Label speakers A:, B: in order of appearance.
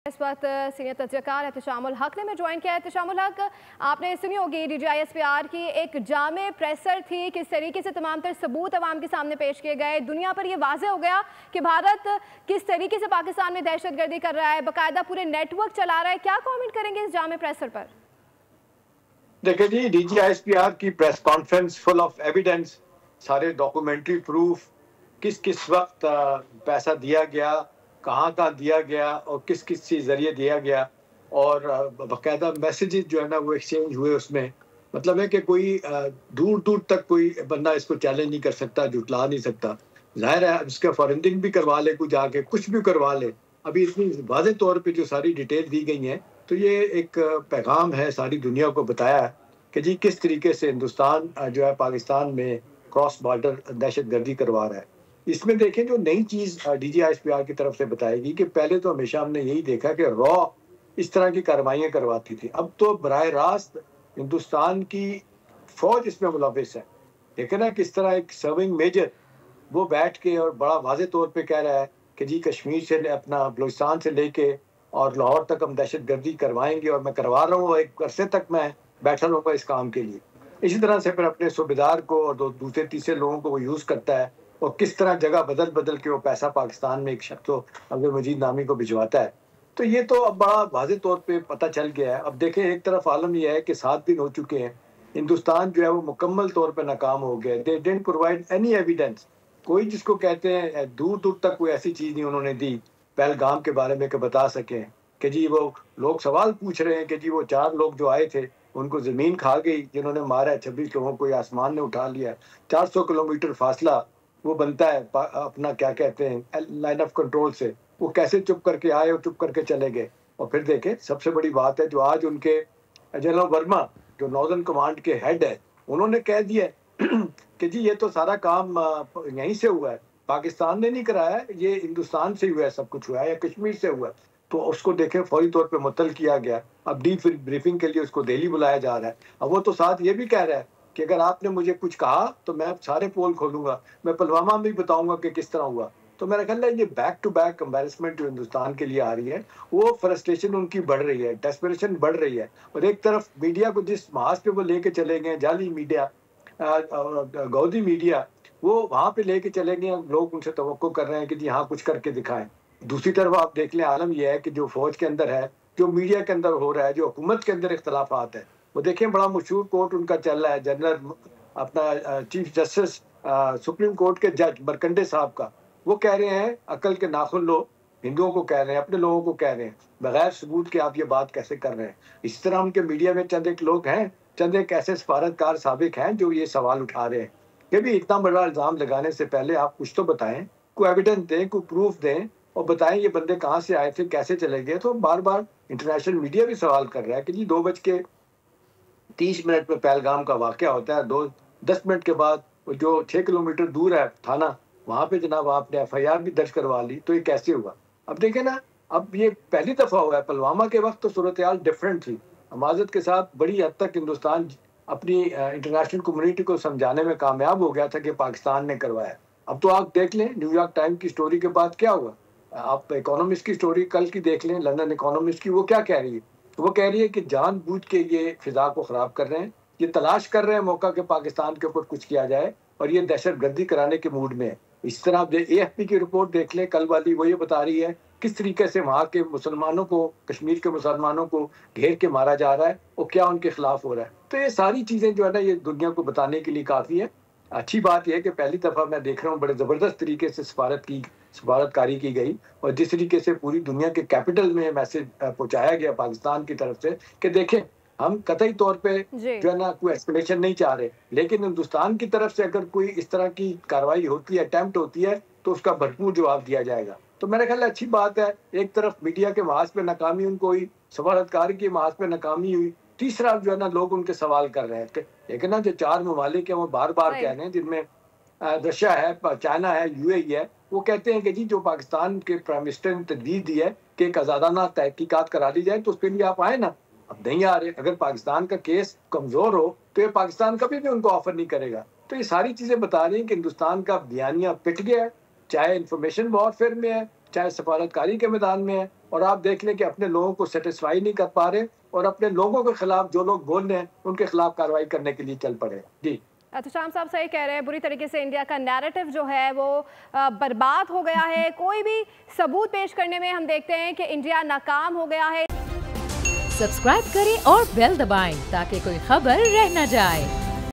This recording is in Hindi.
A: इस वक्त सीनियर तजज़ियाकार एहतशामुल हक ने ज्वाइन किया है। एहतशामुल हक, आपने सुनी होगी DGISPR की एक जामे प्रेसर थी, किस तरीके से तमाम तर सबूत अवाम के सामने पेश किए गए। दुनिया पर यह वाज़े हो गया कि भारत किस तरीके से पाकिस्तान में दहशतगर्दी कर रहा है, बाकायदा पूरे नेटवर्क चला रहा है। क्या कमेंट करेंगे इस जामे प्रेसर पर?
B: देखिए जी, DGISPR की press conference full of evidence, सारे डॉक्यूमेंट्री प्रूफ, किस किस वक्त पैसा दिया गया, कहाँ कहाँ दिया गया और किस किस चीज़ जरिए दिया गया, और बाकायदा मैसेजेस जो है ना वो एक्सचेंज हुए उसमें। मतलब है कि कोई दूर दूर तक कोई बंदा इसको चैलेंज नहीं कर सकता, जुटला नहीं सकता। जाहिर है इसका फॉरेंसिक भी करवा ले, कुछ जाके कुछ भी करवा ले। अभी इतनी वाज़ेह तौर पे जो सारी डिटेल दी गई हैं, तो ये एक पैगाम है सारी दुनिया को बताया है कि जी किस तरीके से हिंदुस्तान जो है पाकिस्तान में क्रॉस बॉर्डर दहशतगर्दी करवा रहा है। इसमें देखें जो नई चीज़ DGISPR की तरफ से बताएगी कि पहले तो हमेशा हमने यही देखा कि रॉ इस तरह की कार्रवाइयाँ करवाती थी। अब तो बराह रास्त हिंदुस्तान की फ़ौज इसमें मुलविस है। देखें ना किस तरह एक सर्विंग मेजर वो बैठ के और बड़ा वाज़ेह तौर पे कह रहा है कि जी कश्मीर से अपना बलूचिस्तान से लेके और लाहौर तक हम दहशतगर्दी करवाएंगे और मैं करवा रहा हूँ, एक अरसे तक मैं बैठा रहूँगा इस काम के लिए। इसी तरह से फिर अपने सूबेदार को और दूसरे तीसरे लोगों को वो यूज़ करता है और किस तरह जगह बदल बदल के वो पैसा पाकिस्तान में एक शख्स को अब्दुल मजीद नामी को भिजवाता है। तो ये तो अब बड़ा वाज़ेह तौर पे पता चल गया है। अब देखें एक तरफ आलम यह है कि 7 दिन हो चुके हैं, हिंदुस्तान जो है वो मुकम्मल तौर पे नाकाम हो गया है। They didn't provide any evidence. कोई जिसको कहते हैं दूर दूर तक कोई ऐसी चीज़ नहीं उन्होंने दी पहलगाम के बारे में कि बता सकें कि जी वो लोग सवाल पूछ रहे हैं कि जी वो 4 लोग जो आए थे उनको ज़मीन खा गई जिन्होंने मारा है 26 लोगों को, आसमान ने उठा लिया। 400 किलोमीटर फासला वो बनता है अपना क्या कहते हैं लाइन ऑफ कंट्रोल से, वो कैसे चुप करके आए और चुप करके चले गए। और फिर देखें सबसे बड़ी बात है जो आज उनके जनरल वर्मा जो नॉर्दर्न कमांड के हेड है उन्होंने कह दिया कि जी ये तो सारा काम यहीं से हुआ है, पाकिस्तान ने नहीं कराया है, ये हिंदुस्तान से हुआ है, सब कुछ हुआ है या कश्मीर से हुआ है। तो उसको देखें फौरी तौर पे मुअत्तल किया गया। अब डीप ब्रीफिंग के लिए उसको दिल्ली बुलाया जा रहा है। अब वो तो साथ ये भी कह रहा है कि अगर आपने मुझे कुछ कहा तो मैं सारे पोल खोलूंगा, मैं पुलवामा में भी बताऊंगा कि किस तरह हुआ। तो मेरा ख्याल है ये बैक टू बैक एम्बैरेसमेंट जो हिंदुस्तान के लिए आ रही है, वो फ्रस्ट्रेशन उनकी बढ़ रही है, डेस्परेशन बढ़ रही है। और एक तरफ मीडिया को जिस महाज पे वो लेके चले गए, जाली मीडिया, गौदी मीडिया, वो वहां पे लेके चले गए, लोग उनसे तवक्को कर रहे हैं कि जी हाँ कुछ करके दिखाएं। दूसरी तरफ आप देख लें आलम यह है कि जो फौज के अंदर है, जो मीडिया के अंदर हो रहा है, जो हुकूमत के अंदर इख्तलाफात है, वो देखें बड़ा मशहूर कोर्ट उनका चल रहा है, जनरल अपना चीफ जस्टिस सुप्रीम कोर्ट के जज मरकंडे साहब का। वो कह रहे हैं अकल के नाखुन लो, हिंदुओं को कह रहे हैं, अपने लोगों को कह रहे हैं, बगैर सबूत के आप ये बात कैसे कर रहे हैं। इस तरह उनके मीडिया में चंद एक लोग हैं, चंद एक ऐसे सफारतकार साबिक हैं जो ये सवाल उठा रहे हैं कि भी इतना बड़ा इल्ज़ाम लगाने से पहले आप कुछ तो बताएं, कोई एविडेंस दें, कोई प्रूफ दें और बताएं ये बंदे कहाँ से आए थे, कैसे चले गए। तो बार बार इंटरनेशनल मीडिया भी सवाल कर रहा है कि जी 2:30 में पहलगाम का वाकया होता है, 10 मिनट के बाद जो 6 किलोमीटर दूर है थाना, वहां पे जनाब आपने FIR भी दर्ज करवा ली। तो ये कैसे हुआ? अब देखें ना, अब ये पहली दफा हुआ है। पुलवामा के वक्त तो सूरत हाल डिफरेंट थी, माजरत के साथ बड़ी हद तक हिंदुस्तान अपनी इंटरनेशनल कम्युनिटी को समझाने में कामयाब हो गया था कि पाकिस्तान ने करवाया। अब तो आप देख लें न्यूयॉर्क टाइम की स्टोरी के बाद क्या हुआ, आप इकोनॉमिस्ट की स्टोरी कल की देख लें, लंदन इकोनॉमिस्ट की, वो क्या कह रही है? वो कह रही है कि जानबूझ के ये फिजा को खराब कर रहे हैं, ये तलाश कर रहे हैं मौका कि पाकिस्तान के ऊपर कुछ किया जाए और ये दहशतगर्दी कराने के मूड में है। इस तरह आप AFP की रिपोर्ट देख लें कल वाली, वो ये बता रही है किस तरीके से वहाँ के मुसलमानों को, कश्मीर के मुसलमानों को घेर के मारा जा रहा है और क्या उनके खिलाफ हो रहा है। तो ये सारी चीज़ें जो है ना ये दुनिया को बताने के लिए काफ़ी है। अच्छी बात यह है कि पहली दफ़ा मैं देख रहा हूँ बड़े ज़बरदस्त तरीके से सफारतकारी की गई और जिस तरीके से पूरी दुनिया के कैपिटल में मैसेज पहुँचाया गया पाकिस्तान की तरफ से कि देखें हम कतई तौर पे जो है ना कोई एस्केलेशन नहीं चाह रहे, लेकिन हिंदुस्तान की तरफ से अगर कोई इस तरह की कार्रवाई होती है, अटेम्प्ट होती है, तो उसका भरपूर जवाब दिया जाएगा। तो मेरा ख्याल अच्छी बात है। एक तरफ मीडिया के महाज पे नाकामी उनको हुई, सफारतकारी के महाज पे नाकामी हुई, तीसरा जो है ना लोग उनके सवाल कर रहे हैं। लेकिन ना जो 4 ममालिक है वो बार बार कह रहे हैं, जिनमें रशिया है, चाइना है, UAE है, वो कहते हैं कि जी जो पाकिस्तान के प्राइम मिनिस्टर ने तजवीज़ दी है कि एक आज़ादाना तहकीकात करा दी जाए, तो उसके लिए आप आए ना। अब नहीं आ रहे। अगर पाकिस्तान का केस कमजोर हो तो ये पाकिस्तान कभी भी उनको ऑफर नहीं करेगा। तो ये सारी चीजें बता रही हैं कि हिंदुस्तान का बयानिया पिट गया है, चाहे इंफॉर्मेशन वॉरफेयर में है, चाहे सफारतकारी के मैदान में है। और आप देख लें कि अपने लोगों को सेटिस्फाई नहीं कर पा रहे और अपने लोगों के खिलाफ जो लोग बोल रहे हैं उनके खिलाफ कार्रवाई करने के लिए चल पड़े। जी
A: एहतशाम साहब सही कह रहे हैं, बुरी तरीके से इंडिया का नैरेटिव जो है वो बर्बाद हो गया है। कोई भी सबूत पेश करने में हम देखते हैं कि इंडिया नाकाम हो गया है।
C: सब्सक्राइब करें और बेल दबाएं ताकि कोई खबर रह न जाए।